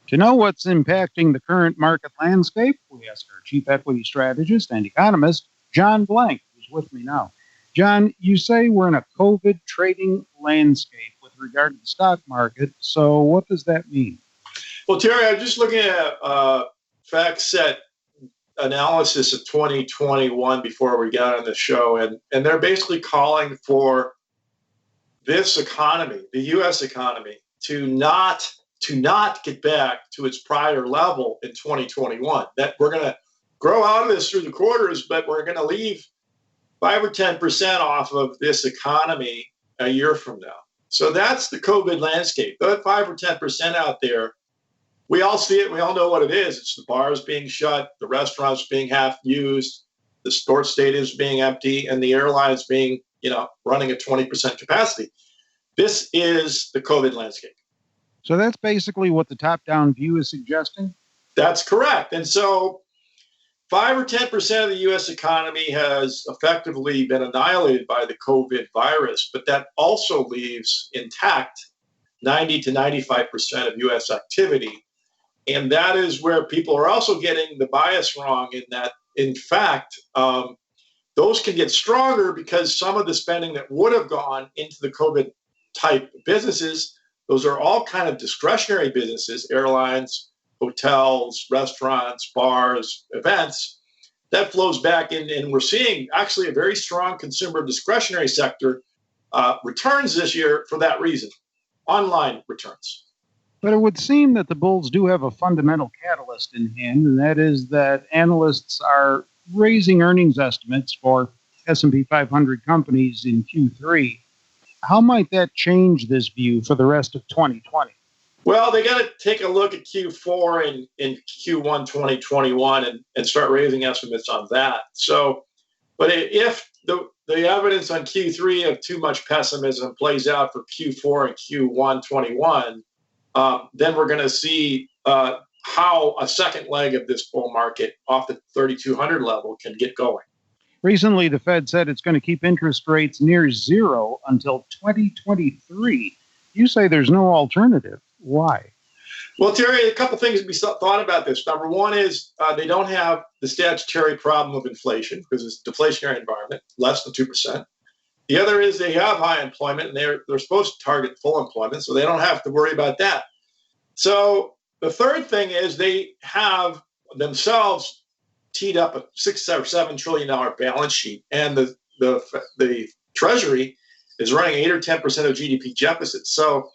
To know what's impacting the current market landscape, we ask our chief equity strategist and economist, John Blank, who's with me now. John, you say we're in a COVID trading landscape with regard to the stock market. So, what does that mean? Well, Terry, I'm just looking at FactSet analysis of 2021 before we got on the show, and they're basically calling for this economy, the U.S. economy, to not get back to its prior level in 2021. That we're going to grow out of this through the quarters, but we're going to leave 5 or 10% off of this economy a year from now. So that's the COVID landscape. That 5 or 10% out there, we all see it. We all know what it is. It's the bars being shut, the restaurants being half used, the sports stadiums being empty, and the airlines being, running at 20% capacity. This is the COVID landscape. So that's basically what the top-down view is suggesting? That's correct. And so 5 or 10% of the U.S. economy has effectively been annihilated by the COVID virus, but that also leaves intact 90 to 95% of U.S. activity. And that is where people are also getting the bias wrong in that, in fact, those can get stronger because some of the spending that would have gone into the COVID type businesses, those are all kind of discretionary businesses, airlines, hotels, restaurants, bars, events, that flows back in. And we're seeing actually a very strong consumer discretionary sector returns this year for that reason, online returns. But it would seem that the bulls do have a fundamental catalyst in hand, and that is that analysts are raising earnings estimates for S&P 500 companies in Q3. How might that change this view for the rest of 2020? Well, they got to take a look at Q4 and Q1 2021 and start raising estimates on that. So, but if the evidence on Q3 of too much pessimism plays out for Q4 and Q1 21, then we're going to see how a second leg of this bull market off the 3,200 level can get going. Recently, the Fed said it's going to keep interest rates near zero until 2023. You say there's no alternative. Why? Well, Terry, a couple things to be thought about this. Number one is they don't have the statutory problem of inflation because it's a deflationary environment, less than 2%. The other is they have high employment, and they're supposed to target full employment, so they don't have to worry about that. So the third thing is they have themselves teed up a $6 or $7 trillion balance sheet, and the Treasury is running 8 or 10% of GDP deficit. So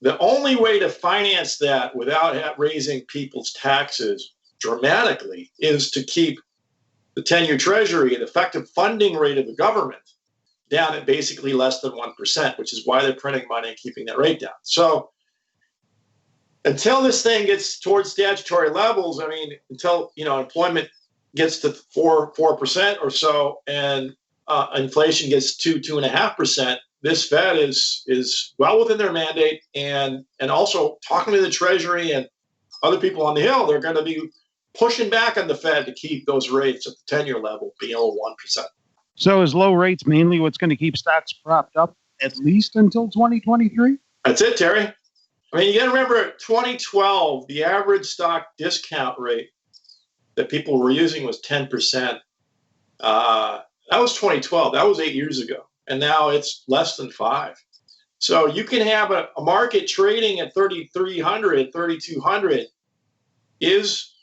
the only way to finance that without raising people's taxes dramatically is to keep the 10-year Treasury, the effective funding rate of the government, down at basically less than 1%, which is why they're printing money and keeping that rate down. So until this thing gets towards statutory levels, I mean, until employment gets to 4% or so, and inflation gets 2.5%, this Fed is well within their mandate, and also talking to the Treasury and other people on the Hill, they're going to be pushing back on the Fed to keep those rates at the 10-year level below 1%. So is low rates mainly what's going to keep stocks propped up at least until 2023? That's it, Terry. I mean, you got to remember, 2012, the average stock discount rate that people were using was 10%. That was 2012. That was 8 years ago. And now it's less than 5. So you can have a market trading at 3,300, 3,200 is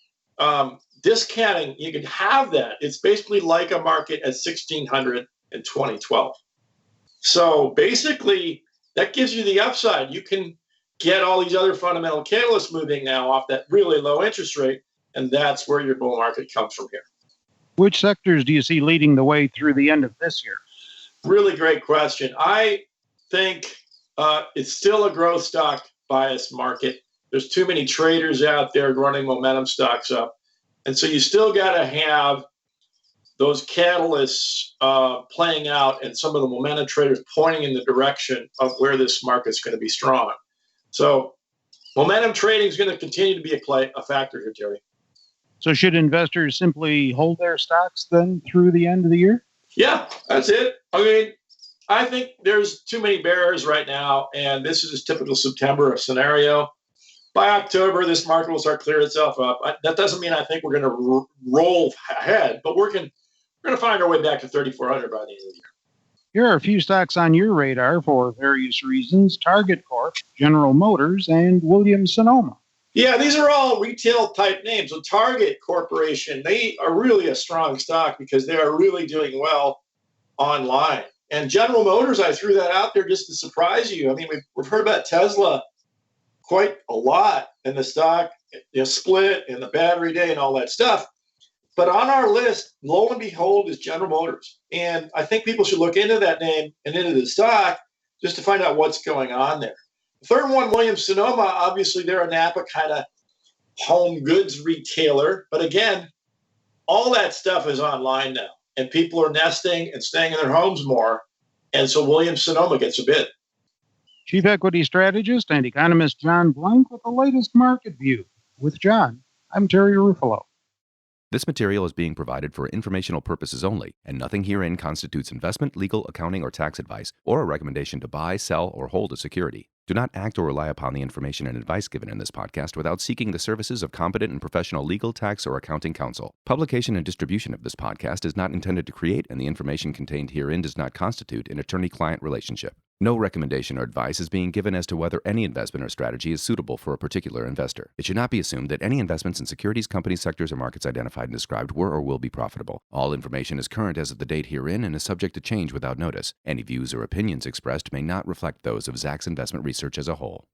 discounting. You can have that. It's basically like a market at 1,600 in 2012. So basically, that gives you the upside. You can get all these other fundamental catalysts moving now off that really low interest rate, and that's where your bull market comes from here. Which sectors do you see leading the way through the end of this year? Really great question. I think it's still a growth stock bias market. There's too many traders out there running momentum stocks up. And so you still got to have those catalysts playing out and some of the momentum traders pointing in the direction of where this market's going to be strong. So momentum trading is going to continue to be a factor here, Terry. So should investors simply hold their stocks then through the end of the year? Yeah, that's it. I mean, I think there's too many bears right now, and this is a typical September scenario. by October, this market will start clearing itself up. That doesn't mean I think we're going to roll ahead, but we're going to find our way back to 3,400 by the end of the year. Here are a few stocks on your radar for various reasons: Target Corp, General Motors, and Williams-Sonoma. Yeah, these are all retail type names. So Target Corporation, they are really a strong stock because they are really doing well online. And General Motors, I threw that out there just to surprise you. I mean, we've heard about Tesla quite a lot, and the stock split and the battery day and all that stuff. But on our list, lo and behold, is General Motors. And I think people should look into that name and into the stock just to find out what's going on there. The third one, Williams-Sonoma, obviously they're a Napa kind of home goods retailer. But again, all that stuff is online now, and people are nesting and staying in their homes more. And so Williams-Sonoma gets a bid. Chief Equity Strategist and Economist John Blank with the latest market view. With John, I'm Terry Ruffalo. This material is being provided for informational purposes only, and nothing herein constitutes investment, legal, accounting, or tax advice, or a recommendation to buy, sell, or hold a security. Do not act or rely upon the information and advice given in this podcast without seeking the services of competent and professional legal, tax, or accounting counsel. Publication and distribution of this podcast is not intended to create, and the information contained herein does not constitute an attorney-client relationship. No recommendation or advice is being given as to whether any investment or strategy is suitable for a particular investor. It should not be assumed that any investments in securities, companies, sectors, or markets identified and described were or will be profitable. All information is current as of the date herein and is subject to change without notice. Any views or opinions expressed may not reflect those of Zacks Investment Research as a whole.